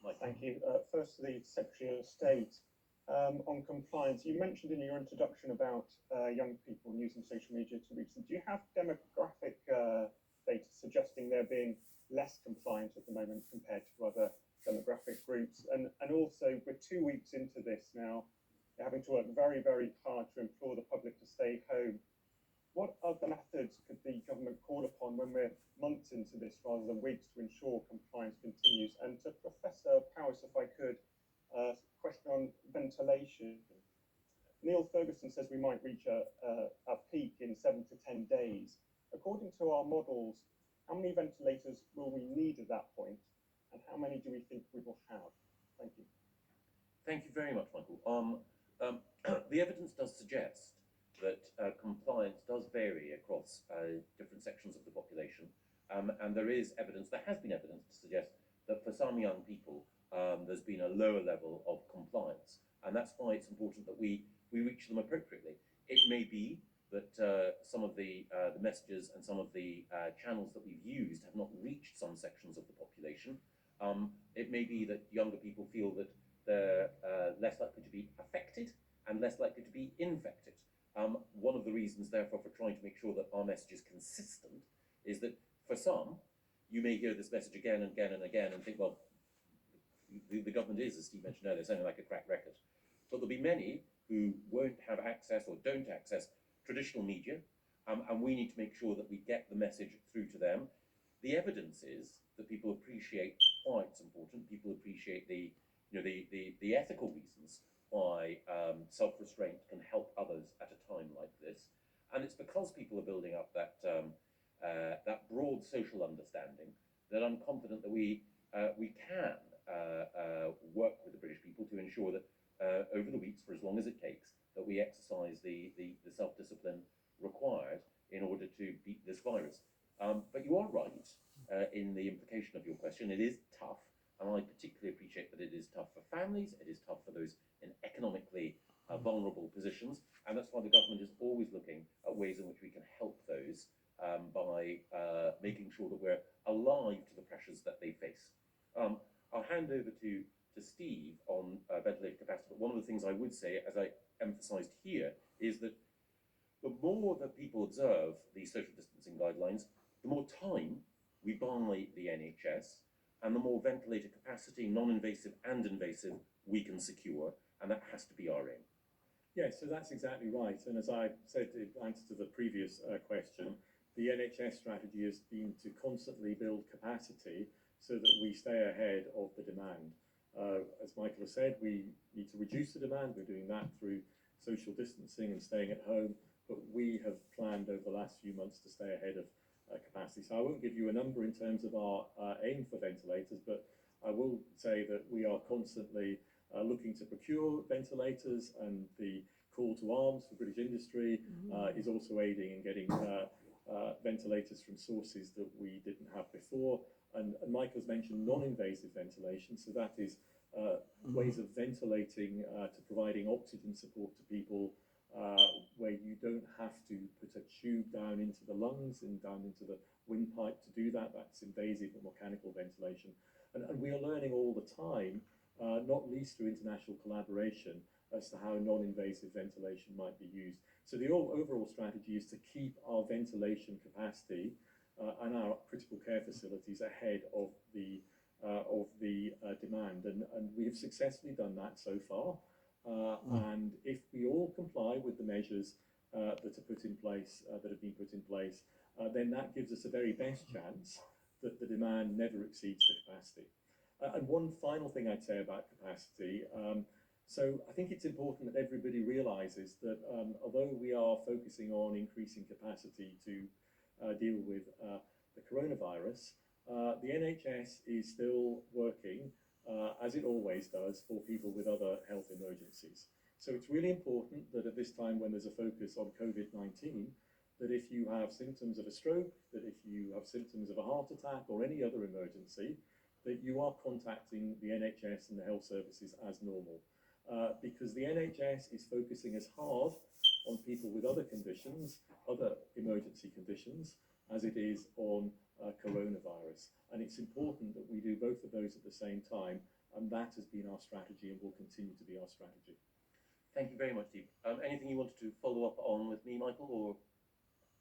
Mike. Thank you. Firstly, Secretary of State, on compliance, you mentioned in your introduction about young people using social media to reach them. Do you have demographic data suggesting they're being less compliant at the moment compared to other demographic groups? And also, we're 2 weeks into this now, you're having to work very, very hard to implore the public to stay home. What other methods could the government call upon when we're months into this rather than weeks to ensure compliance continues? And to Professor Powis, if I could, question on ventilation. Neil Ferguson says we might reach a peak in 7 to 10 days. According to our models, how many ventilators will we need at that point, and how many do we think we will have? Thank you. Thank you very much, Michael. The evidence does suggest that compliance does vary across different sections of the population, and there has been evidence to suggest that for some young people there's been a lower level of compliance, and that's why it's important that we reach them appropriately. It may be that some of the messages and some of the channels that we've used have not reached some sections of the population. It may be that younger people feel that they're less likely to be affected and less likely to be infected. One of the reasons, therefore, for trying to make sure that our message is consistent is that for some, you may hear this message again and again and again and think, well, the government is, as Steve mentioned earlier, sounding like a cracked record. But there'll be many who won't have access or don't access traditional media, and we need to make sure that we get the message through to them. The evidence is that people appreciate why it's important. People appreciate the ethical reasons why self-restraint can help others at a time like this, and it's because people are building up that broad social understanding that I'm confident that we can work with the British people to ensure that over the weeks, for as long as it takes, that we exercise the self-discipline required in order to beat this virus. But you are right in the implication of your question. It is tough, and I particularly appreciate that it is tough for families, it is tough for those in economically vulnerable positions, and that's why the government is always looking at ways in which we can help those by making sure that we're alive to the pressures that they face. I'll hand over to Steve on ventilator capacity, but one of the things I would say, as I emphasised here, is that the more that people observe these social distancing guidelines, the more time we buy the NHS, and the more ventilator capacity, non-invasive and invasive, we can secure, and that has to be our aim. Yes, so that's exactly right. And as I said in answer to the previous question, the NHS strategy has been to constantly build capacity so that we stay ahead of the demand. As Michael has said, we need to reduce the demand. We're doing that through social distancing and staying at home, but we have planned over the last few months to stay ahead of capacity. So I won't give you a number in terms of our aim for ventilators, but I will say that we are constantly looking to procure ventilators, and the call to arms for British industry is also aiding in getting ventilators from sources that we didn't have before. And Michael's mentioned non-invasive ventilation, so that is ways of ventilating to providing oxygen support to people where you don't have to put a tube down into the lungs and down into the windpipe to do that. That's invasive or mechanical ventilation. And we are learning all the time, not least through international collaboration, as to how non-invasive ventilation might be used. So the overall strategy is to keep our ventilation capacity and our critical care facilities ahead of the demand, and we have successfully done that so far. And if we all comply with the measures that are put in place, that have been put in place, then that gives us a very best chance that the demand never exceeds the capacity. And one final thing I'd say about capacity. So I think it's important that everybody realises that although we are focusing on increasing capacity to deal with the coronavirus, the NHS is still working, as it always does, for people with other health emergencies. So it's really important that at this time when there's a focus on COVID-19, that if you have symptoms of a stroke, that if you have symptoms of a heart attack or any other emergency, that you are contacting the NHS and the health services as normal. Because the NHS is focusing as hard on people with other conditions, other emergency conditions, as it is on coronavirus. And it's important that we do both of those at the same time, and that has been our strategy and will continue to be our strategy. Thank you very much, Steve. Anything you wanted to follow up on with me, Michael, or?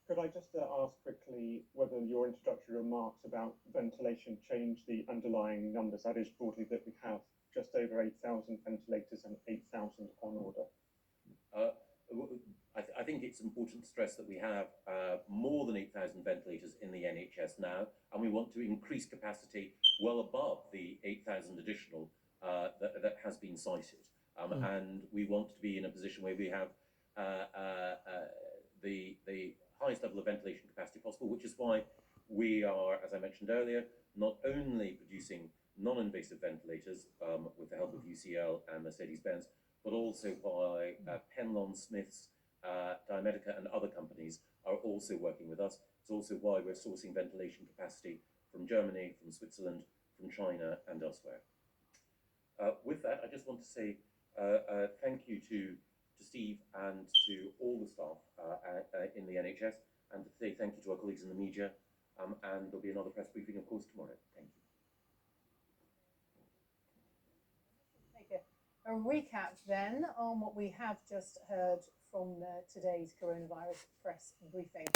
Could I just ask quickly whether your introductory remarks about ventilation change the underlying numbers? That is broadly that we have just over 8,000 ventilators and 8,000 on order. I think it's important to stress that we have more than 8,000 ventilators in the NHS now, and we want to increase capacity well above the 8,000 additional that has been cited. And we want to be in a position where we have the highest level of ventilation capacity possible, which is why we are, as I mentioned earlier, not only producing non-invasive ventilators with the help of UCL and Mercedes-Benz, but also why Penlon Smiths, Diamedica and other companies are also working with us. It's also why we're sourcing ventilation capacity from Germany, from Switzerland, from China and elsewhere. With that, I just want to say thank you to Steve and to all the staff in the NHS, and to say thank you to our colleagues in the media, and there'll be another press briefing, of course, tomorrow. Thank you. Make a recap then on what we have just heard from today's coronavirus press briefing.